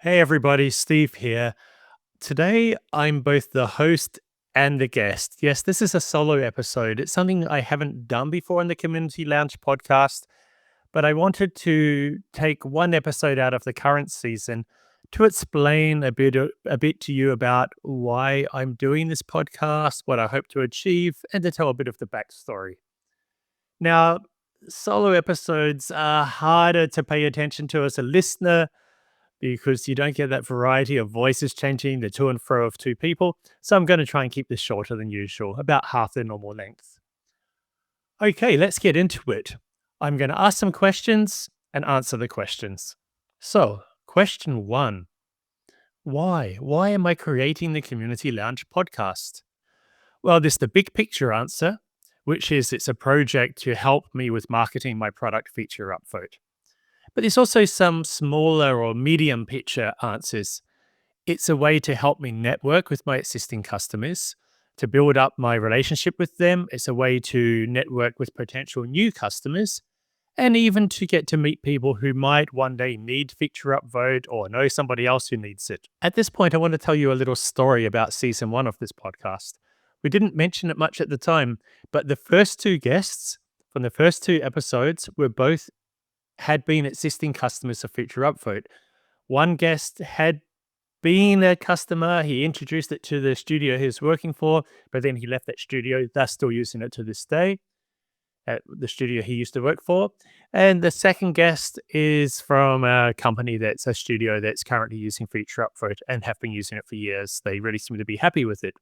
Hey everybody, Steve here. Today I'm both the host and the guest. Yes, this is a solo episode. It's something I haven't done before in the Community Lounge podcast, but I wanted to take one episode out of the current season to explain a bit to you about why I'm doing this podcast, what I hope to achieve, and to tell a bit of the backstory. Now, solo episodes are harder to pay attention to as a listener because you don't get that variety of voices changing the to and fro of two people. So I'm going to try and keep this shorter than usual, about half the normal length. Okay, let's get into it. I'm going to ask some questions and answer the questions. So, question one. Why? Why am I creating the Community Lounge podcast? Well, there's the big picture answer, which is it's a project to help me with marketing my product Feature Upvote. But there's also some smaller or medium picture answers. It's a way to help me network with my existing customers, to build up my relationship with them. It's a way to network with potential new customers, and even to get to meet people who might one day need Feature Upvote or know somebody else who needs it. At this point, I want to tell you a little story about season one of this podcast. We didn't mention it much at the time, but the first two guests from the first two episodes were both had been existing customers of Feature Upvote. One guest had been a customer, he introduced it to the studio he was working for, but then he left that studio. They're still using it to this day at the studio he used to work for. And the second guest is from a company that's a studio that's currently using Feature Upvote and have been using it for years. They really seem to be happy with it.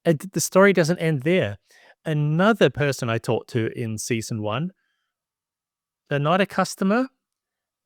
And the story doesn't end there. Another person I talked to in season one, they're not a customer,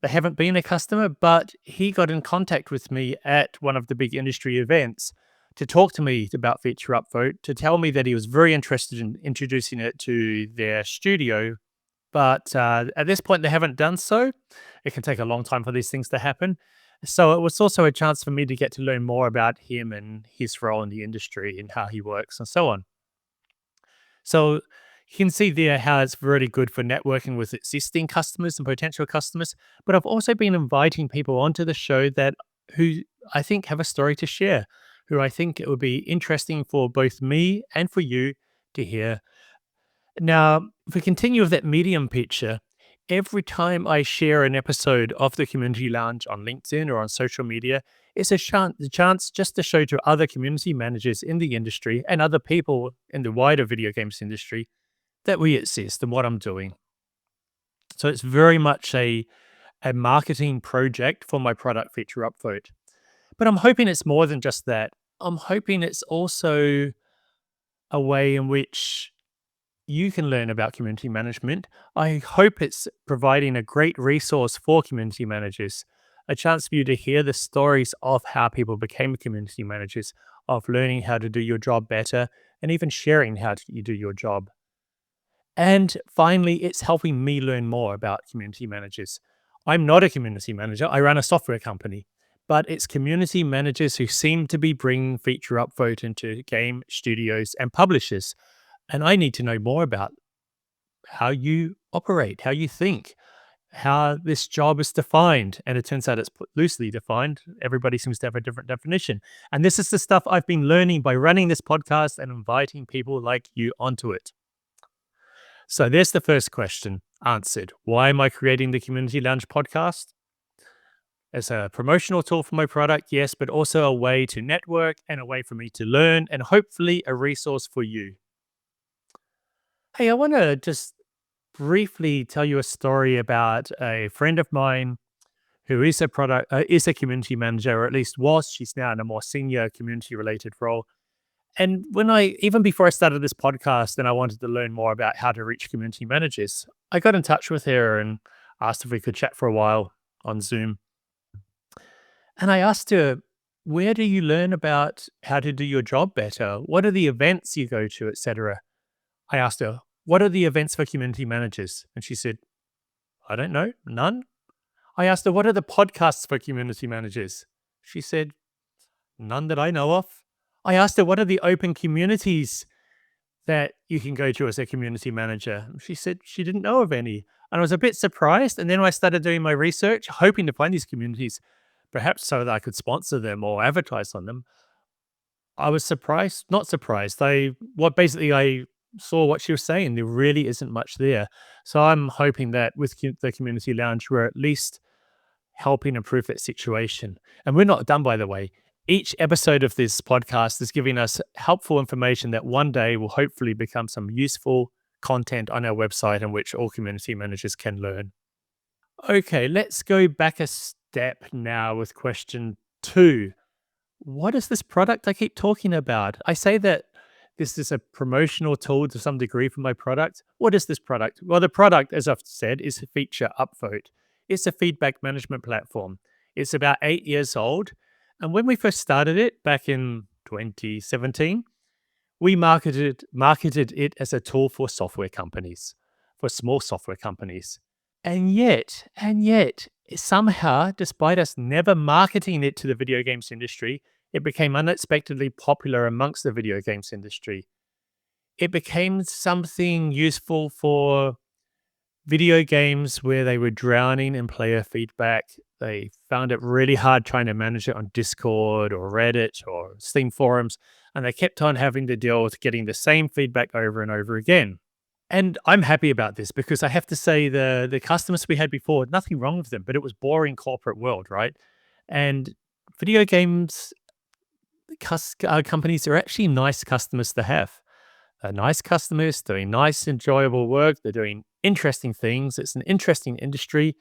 they haven't been a customer, but he got in contact with me at one of the big industry events to talk to me about Feature Upvote, to tell me that he was very interested in introducing it to their studio. But at this point, they haven't done so. It can take a long time for these things to happen. So it was also a chance for me to get to learn more about him and his role in the industry and how he works and so on. So you can see there how it's really good for networking with existing customers and potential customers. But I've also been inviting people onto the show that who I think have a story to share, who I think it would be interesting for both me and for you to hear. Now, if we continue with that medium picture, every time I share an episode of the Community Lounge on LinkedIn or on social media, it's a chance just to show to other community managers in the industry and other people in the wider video games industry that we exist and what I'm doing. So it's very much a marketing project for my product Feature Upvote. But I'm hoping it's more than just that. I'm hoping it's also a way in which you can learn about community management. I hope it's providing a great resource for community managers, a chance for you to hear the stories of how people became community managers, of learning how to do your job better, and even sharing how you do your job. And finally, it's helping me learn more about community managers. I'm not a community manager, I run a software company, but it's community managers who seem to be bringing Feature Upvote into game studios and publishers. And I need to know more about how you operate, how you think, how this job is defined. And it turns out it's loosely defined. Everybody seems to have a different definition. And this is the stuff I've been learning by running this podcast and inviting people like you onto it. So there's the first question answered. Why am I creating the Community Lounge podcast? As a promotional tool for my product, yes, but also a way to network and a way for me to learn and hopefully a resource for you. Hey, I want to just briefly tell you a story about a friend of mine who is a community manager, or at least was. She's now in a more senior community related role. And even before I started this podcast and I wanted to learn more about how to reach community managers, I got in touch with her and asked if we could chat for a while on Zoom. And I asked her, where do you learn about how to do your job better? What are the events you go to, etc.? I asked her, what are the events for community managers? And she said, I don't know, none. I asked her, what are the podcasts for community managers? She said, none that I know of. I asked her, what are the open communities that you can go to as a community manager? She said she didn't know of any. And I was a bit surprised. And then I started doing my research, hoping to find these communities. perhaps so that I could sponsor them or advertise on them. I was surprised, not surprised. I saw what she was saying. There really isn't much there. So I'm hoping that with the community lounge, we're at least helping improve that situation. And we're not done, by the way. Each episode of this podcast is giving us helpful information that one day will hopefully become some useful content on our website in which all community managers can learn. Okay, let's go back a step now with question two. What is this product I keep talking about? I say that this is a promotional tool to some degree for my product. What is this product? Well, the product, as I've said, is Feature Upvote. It's a feedback management platform. It's about 8 years old. And when we first started it back in 2017, we marketed it as a tool for software companies, for small software companies. And yet, somehow, despite us never marketing it to the video games industry, it became unexpectedly popular amongst the video games industry. It became something useful for video games where they were drowning in player feedback. They found it really hard trying to manage it on Discord or Reddit or Steam forums, and they kept on having to deal with getting the same feedback over and over again. And I'm happy about this because I have to say the customers we had before, nothing wrong with them, but it was boring corporate world, right? And video games companies are actually nice customers to have. They're nice customers doing nice, enjoyable work. They're doing interesting things. It's an interesting industry,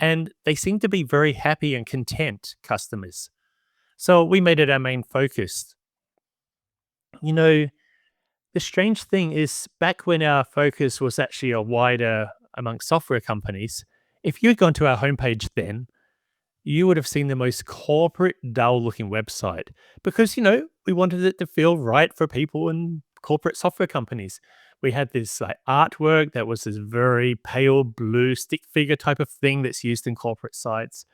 and they seem to be very happy and content customers. So we made it our main focus. You know, the strange thing is, back when our focus was actually a wider among software companies, if you'd gone to our homepage then, you would have seen the most corporate, dull looking website because, we wanted it to feel right for people in corporate software companies. We had this like artwork that was this very pale blue stick figure type of thing that's used in corporate sites.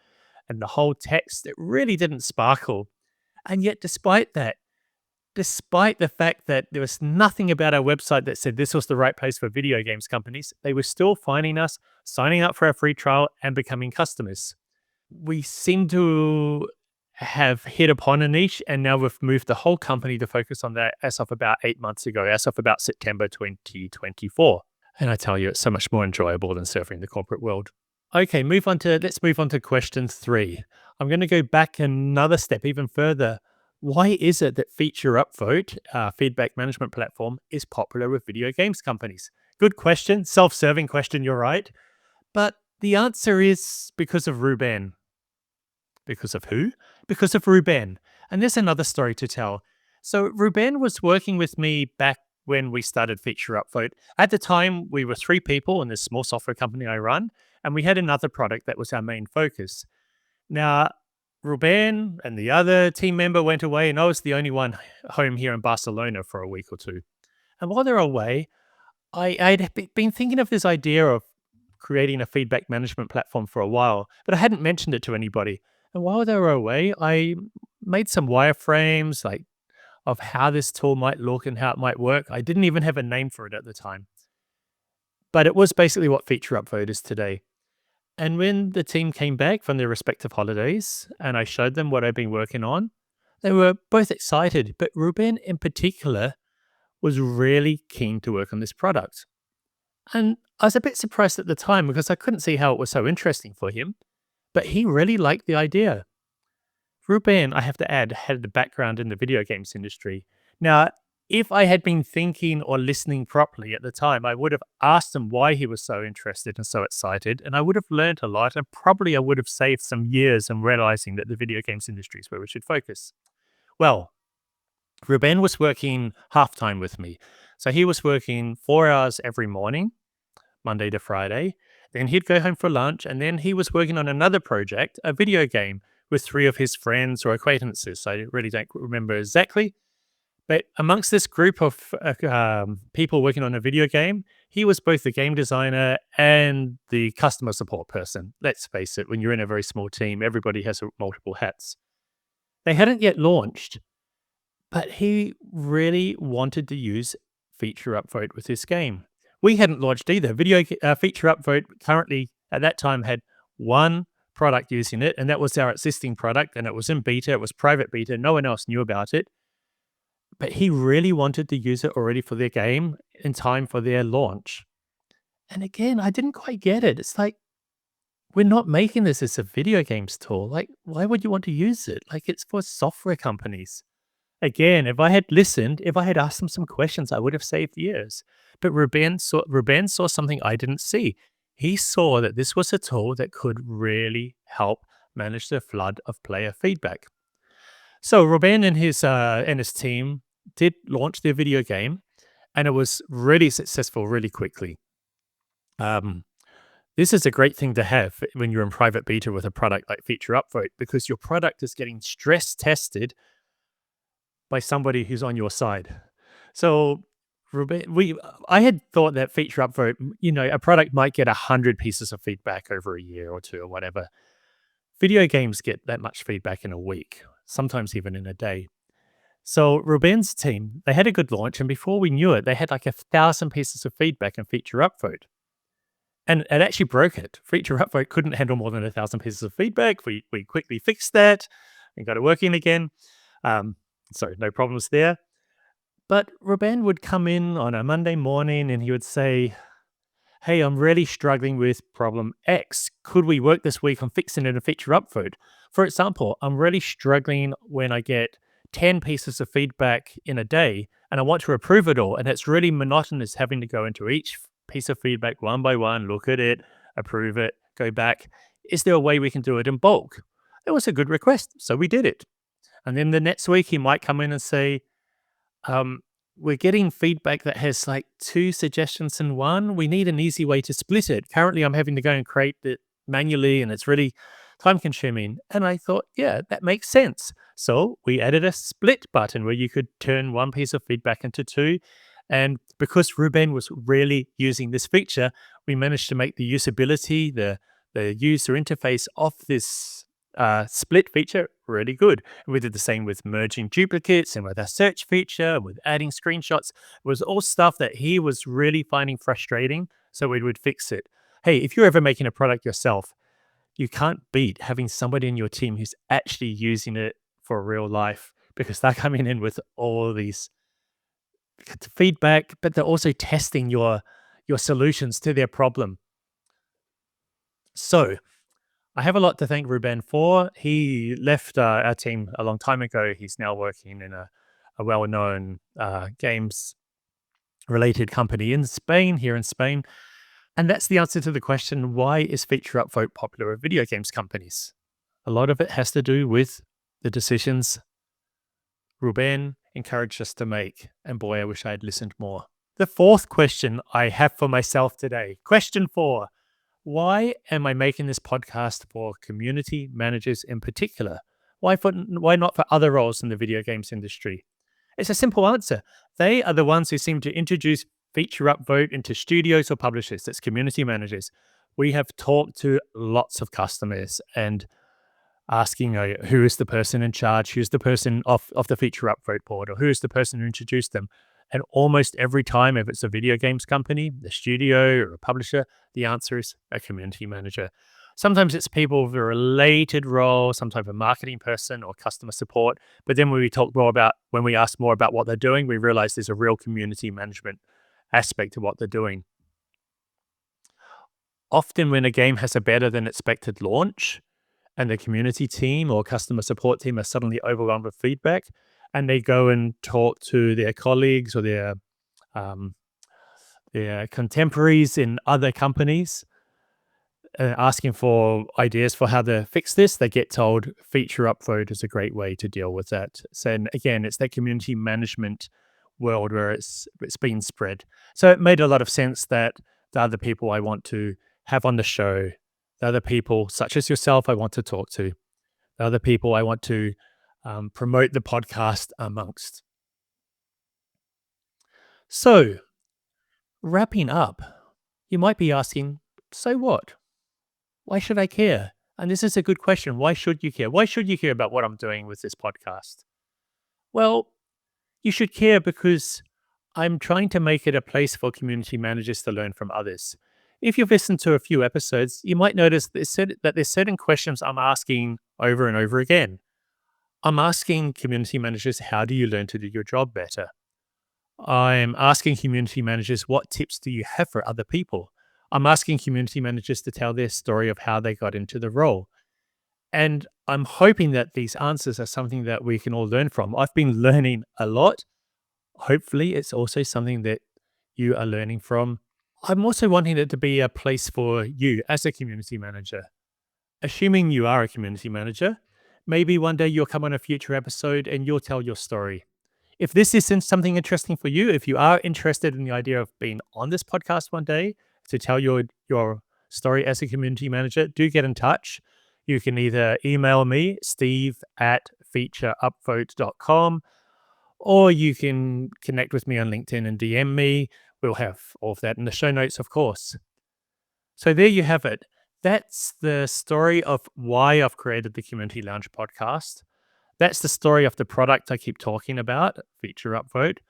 And the whole text, it really didn't sparkle. And yet, despite the fact that there was nothing about our website that said this was the right place for video games companies, they were still finding us, signing up for our free trial, and becoming customers. We seem to have hit upon a niche, and now we've moved the whole company to focus on that as of about 8 months ago, as of about September 2024. And I tell you, it's so much more enjoyable than surfing the corporate world. Okay, let's move on to question three. I'm going to go back another step even further. Why is it that Feature Upvote, our feedback management platform, is popular with video games companies? Good question, self-serving question, you're right. But the answer is because of Ruben. Because of who? Because of Ruben. And there's another story to tell. So Ruben was working with me back when we started Feature Upvote. At the time, we were 3 people in this small software company I run, and we had another product that was our main focus. Now, Ruben and the other team member went away, and I was the only one home here in Barcelona for a week or two. And while they're away, I'd been thinking of this idea of creating a feedback management platform for a while, but I hadn't mentioned it to anybody. And while they were away, I made some wireframes of how this tool might look and how it might work. I didn't even have a name for it at the time, but it was basically what Feature Upvote is today. And when the team came back from their respective holidays and I showed them what I'd been working on, they were both excited, but Ruben in particular was really keen to work on this product. And I was a bit surprised at the time because I couldn't see how it was so interesting for him, but he really liked the idea. Ruben, I have to add, had a background in the video games industry. Now, if I had been thinking or listening properly at the time, I would have asked him why he was so interested and so excited, and I would have learned a lot, and probably I would have saved some years in realizing that the video games industry is where we should focus. Well, Ruben was working half-time with me. So he was working 4 hours every morning, Monday to Friday. Then he'd go home for lunch, and then he was working on another project, a video game, with 3 of his friends or acquaintances. I really don't remember exactly. But amongst this group of people working on a video game, he was both the game designer and the customer support person. Let's face it, when you're in a very small team, everybody has multiple hats. They hadn't yet launched, but he really wanted to use Feature Upvote with this game. We hadn't launched either. Feature Upvote currently at that time had 1 product using it, and that was our existing product, and it was in beta, it was private beta, no one else knew about it. But he really wanted to use it already for their game in time for their launch. And again, I didn't quite get it. It's like, we're not making this as a video games tool. Like, why would you want to use it? Like, it's for software companies. Again, if I had listened, if I had asked them some questions, I would have saved years. But Ruben saw something I didn't see. He saw that this was a tool that could really help manage the flood of player feedback. So Ruben and his team did launch their video game, and it was really successful really quickly. Um, this is a great thing to have when you're in private beta with a product like Feature Upvote, because your product is getting stress tested by somebody who's on your side. So, I had thought that Feature Upvote, a product might get 100 pieces of feedback over a year or two or whatever. Video games get that much feedback in a week, sometimes even in a day. So Ruben's team, they had a good launch, and before we knew it, they had like 1,000 pieces of feedback in Feature Upvote. And it actually broke it. Feature Upvote couldn't handle more than 1,000 pieces of feedback. We quickly fixed that and got it working again. So no problems there. But Ruben would come in on a Monday morning and he would say, "Hey, I'm really struggling with problem X. Could we work this week on fixing it in Feature Upvote? For example, I'm really struggling when I get 10 pieces of feedback in a day and I want to approve it all. And it's really monotonous having to go into each piece of feedback one by one, look at it, approve it, go back. Is there a way we can do it in bulk?" It was a good request, so we did it. And then the next week, he might come in and say, um, "We're getting feedback that has like two suggestions in one. We need an easy way to split it. Currently, I'm having to go and create it manually, and it's really time consuming." And I thought, yeah, that makes sense. So we added a split button where you could turn one piece of feedback into two. And because Ruben was really using this feature, we managed to make the usability, the user interface of this split feature really good. We did the same with merging duplicates and with our search feature, with adding screenshots. It was all stuff that he was really finding frustrating, so we would fix it. Hey, if you're ever making a product yourself, you can't beat having somebody in your team who's actually using it for real life, because they're coming in with all these feedback, but they're also testing your solutions to their problem. So I have a lot to thank Ruben for. He left our team a long time ago. He's now working in a well-known games related company in Spain, here in Spain. And that's the answer to the question, why is Feature Upvote popular with video games companies? A lot of it has to do with the decisions Ruben encouraged us to make. And boy, I wish I had listened more. The fourth question I have for myself today, question 4. Why am I making this podcast for community managers in particular? Why not for other roles in the video games industry? It's a simple answer. They are the ones who seem to introduce Feature Upvote into studios or publishers. That's community managers. We have talked to lots of customers and asking who is the person in charge, who's the person of the Feature Upvote board, or who is the person who introduced them. And almost every time, if it's a video games company, a studio, or a publisher, the answer is a community manager. Sometimes it's people with a related role, some type of marketing person or customer support. But then when we ask more about what they're doing, we realize there's a real community management aspect to what they're doing. Often when a game has a better than expected launch, and the community team or customer support team are suddenly overwhelmed with feedback, and they go and talk to their colleagues or um, their contemporaries in other companies, asking for ideas for how to fix this, they get told Feature Upvote is a great way to deal with that. So and again, it's that community management world where it's being spread. So it made a lot of sense that the other people I want to have on the show, the other people such as yourself I want to talk to, the other people I want to promote the podcast amongst. So, wrapping up, you might be asking, so what? Why should I care? And this is a good question. Why should you care? Why should you care about what I'm doing with this podcast? Well, you should care because I'm trying to make it a place for community managers to learn from others. If you've listened to a few episodes, you might notice that there's certain questions I'm asking over and over again. I'm asking community managers, how do you learn to do your job better? I'm asking community managers, what tips do you have for other people? I'm asking community managers to tell their story of how they got into the role. And I'm hoping that these answers are something that we can all learn from. I've been learning a lot. Hopefully, it's also something that you are learning from. I'm also wanting it to be a place for you as a community manager. Assuming you are a community manager, maybe one day you'll come on a future episode and you'll tell your story. If this isn't something interesting for you, if you are interested in the idea of being on this podcast one day to tell your story as a community manager, do get in touch. You can either email me, steve@featureupvote.com, or you can connect with me on LinkedIn and DM me. We'll have all of that in the show notes, of course. So there you have it. That's the story of why I've created the Community Lounge podcast. That's the story of the product I keep talking about, Feature Upvote.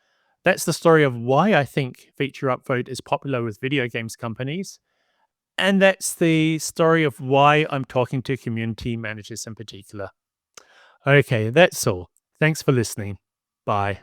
That's the story of why I think Feature Upvote is popular with video games companies. And that's the story of why I'm talking to community managers in particular. Okay, that's all. Thanks for listening. Bye.